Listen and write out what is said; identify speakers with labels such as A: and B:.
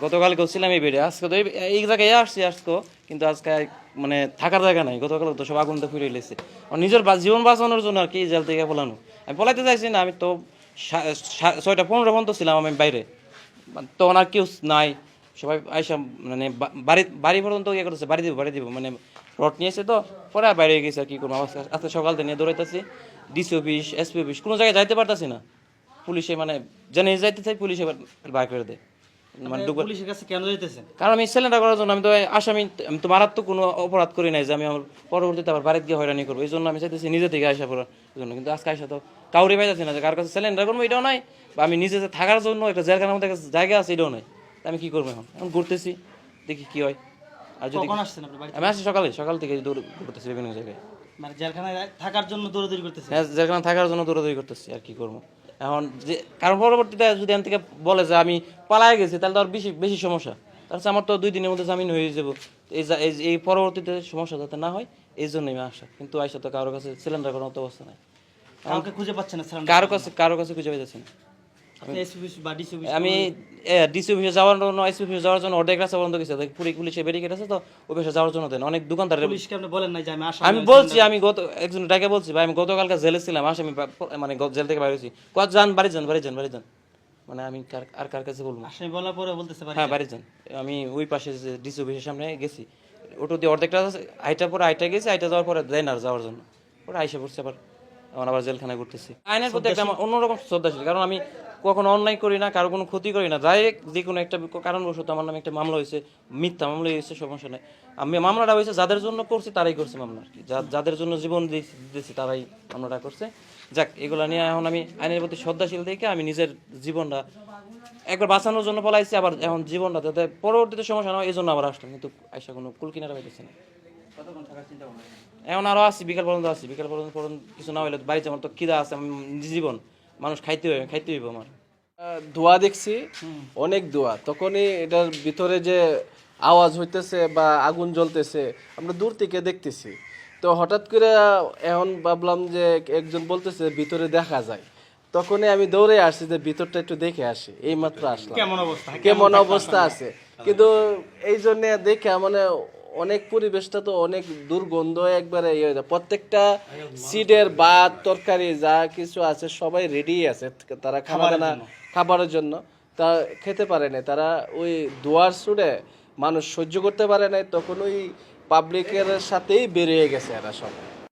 A: গতকালকেও ছিলাম এই বেডে, আজকে তো এই জায়গায় আসছি আজকে, কিন্তু আজকে মানে থাকার জায়গা নাই। গতকাল তো সব আগুন তো ফিরে এলেছে, নিজের জীবন বাঁচানোর জন্য আর কি জেল থেকে পলানো। আমি পলাইতে চাইছি না, আমি তো 6টা 15 পর্যন্ত ছিলাম আমি বাইরে, তখন আর কেউ নাই, সবাই আইসা মানে বাড়ি পর্যন্ত ইয়ে করতেছে, বাড়ি দিব মানে রড নিয়েছে তো, পরে আর বাইরে গেছে আর কি করবো। আজকে সকাল থেকে নিয়ে দৌড়াইতেছি, ডিসি অফিস, এসপি অফিস, কোনো জায়গায় যাইতে পারতেছি না। পুলিশে মানে জেনে যাইতে চাই, পুলিশে বার করে দেয়। মানে
B: পুলিশের কাছে কেন যাইতেছেন?
A: কারণ আমি সিলিন্ডার করার জন্য, আমি তো আসামি, আমি তো মারাত্মক কোনো অপরাধ করি নাই যে আমি আমার পরবর্তীতে আবার বাড়িতে গিয়ে হয়রানি করবো। এই জন্য আমি চাইতেছি নিজে থেকে আসা পড়ার জন্য। কিন্তু আজকে আসা তো কাউরি পাইতেছি না যে কার কাছে সিলিন্ডার করবো, এটাও নাই, বা আমি নিজে যে থাকার জন্য একটা জেলখানার মধ্যে জায়গা আছে এটাও নাই। আমি কি করবো এখন ঘুরতেছি, দেখি কি হয়। আর যদি
B: কখন আসছেন আপনি বাড়িতে?
A: আমি আসছি সকাল থেকে ঘুরতেছি বিভিন্ন জায়গায়।
B: মানে জেলখানায় থাকার জন্য দৌড়াদৌড়ি করতেছেন?
A: হ্যাঁ, জেলখানা থাকার জন্য দৌড়াদৌড়ি করতেছি, আর কি করবো এখন। যে কারণ পরবর্তীতে যদি এখান থেকে বলে যে আমি পালায় গেছি, তাহলে তো আর বেশি বেশি সমস্যা। তার হচ্ছে আমার তো 2 দিনের মধ্যে জামিন হয়ে যাবো। এই পরবর্তীতে সমস্যা যাতে না হয় এই জন্যই আমি আসা। কিন্তু আইসা তো কারোর কাছে সিলিন্ডার করার মতো অবস্থা নাই,
B: কাউকে খুঁজে পাচ্ছেন না?
A: কারো কাছে খুঁজে পাইতেছি না।
B: এসপি বা ডিসি অফিস?
A: আমি ডিসি অফিসে যাওয়ার জন্য, এসপি অফিসে যাওয়ার জন্য অর্ধেক রাস্তা পর্যন্ত গেছে, পুলিশে ব্যারিকেড আছে তো, অফিসে যাওয়ার জন্য দেন অনেক দোকানদার।
B: পুলিশকে আপনি বলেন নাই যে আমি আসামি?
A: আমি বলছি, আমি একজন ডাকে বলছি, ভাই আমি গতকালকে জেলে ছিলাম, আসামি মানে জেল থেকে বাইরে হয়েছি, যান বাড়ি যান। মানে আমি কার কাছে বলবো?
B: আসামি বলার পরে বলতেছে
A: হ্যাঁ বাড়ি যান। আমি ওই পাশে যে ডিসি অফিসের সামনে গেছি, ওটো দিয়ে অর্ধেকটা আইটা গেছি, আইটা যাওয়ার পরে দেয় না যাওয়ার জন্য, পরে আইসা পড়ছে আবার, এখন আবার জেলখানায় ঘুরতেছি। আইনের প্রতি একটা অন্যরকম শ্রদ্ধাশীল, কারণ আমি কখনো অন্যায় করি না, কারো কোনো ক্ষতি করি না। ডাইরেক্ট যে কোনো একটা কারণবশত আমার নামে একটা মামলা হয়েছে, মিথ্যা মামলা হয়েছে, সমস্যা নেই। আমি মামলাটা হয়েছে যাদের জন্য করছি তারাই করছে মামলা আর কি, যাদের জন্য জীবন দিয়েছি তারাই মামলাটা করছে। যাক, এগুলা নিয়ে এখন আমি আইনের প্রতি শ্রদ্ধাশীল দেখে আমি নিজের জীবনটা একবার বাঁচানোর জন্য পলাইছি, আবার এখন জীবনটা যাতে পরবর্তীতে সমস্যা না হয় এই জন্য আবার আসলাম। কিন্তু আইসা কোনো কুল কিনারা পাইতেছি না।
B: কতক্ষণ থাকার চিন্তা ভাবনা?
A: এখন আরও আসছি, বিকাল পর্যন্ত কিছু না হইলে বাড়িতে আমার তো খিদা আছে, আমি জীবন মানুষ খাইতে হইব আমার।
C: ধোঁয়া দেখছি, অনেক ধোঁয়া। তখনই এটার ভিতরে যে আওয়াজ হইতেছে বা আগুন জ্বলতেছে আমরা দূর থেকে দেখতেছি। তো হঠাৎ করে এখন ভাবলাম যে একজন বলতেছে ভিতরে দেখা যায়, তখনই আমি দৌড়ে আসছি যে ভিতরটা একটু দেখে আসি। এই মাত্র আসলাম, কেমন অবস্থা আছে। কিন্তু এই জন্য দেখে মানে অনেক পরিবেশটা তো অনেক দুর্গন্ধ, একবারে ইয়ে হয়ে যায়। প্রত্যেকটা সিডের ভাত তরকারি যা কিছু আছে সবাই রেডি আছে, তারা খাবারের জন্য তা খেতে পারে না। তারা ওই দুয়ার সুরে মানুষ সহ্য করতে পারে নাই, তখন ওই পাবলিকের সাথেই বেরিয়ে গেছে এরা সব।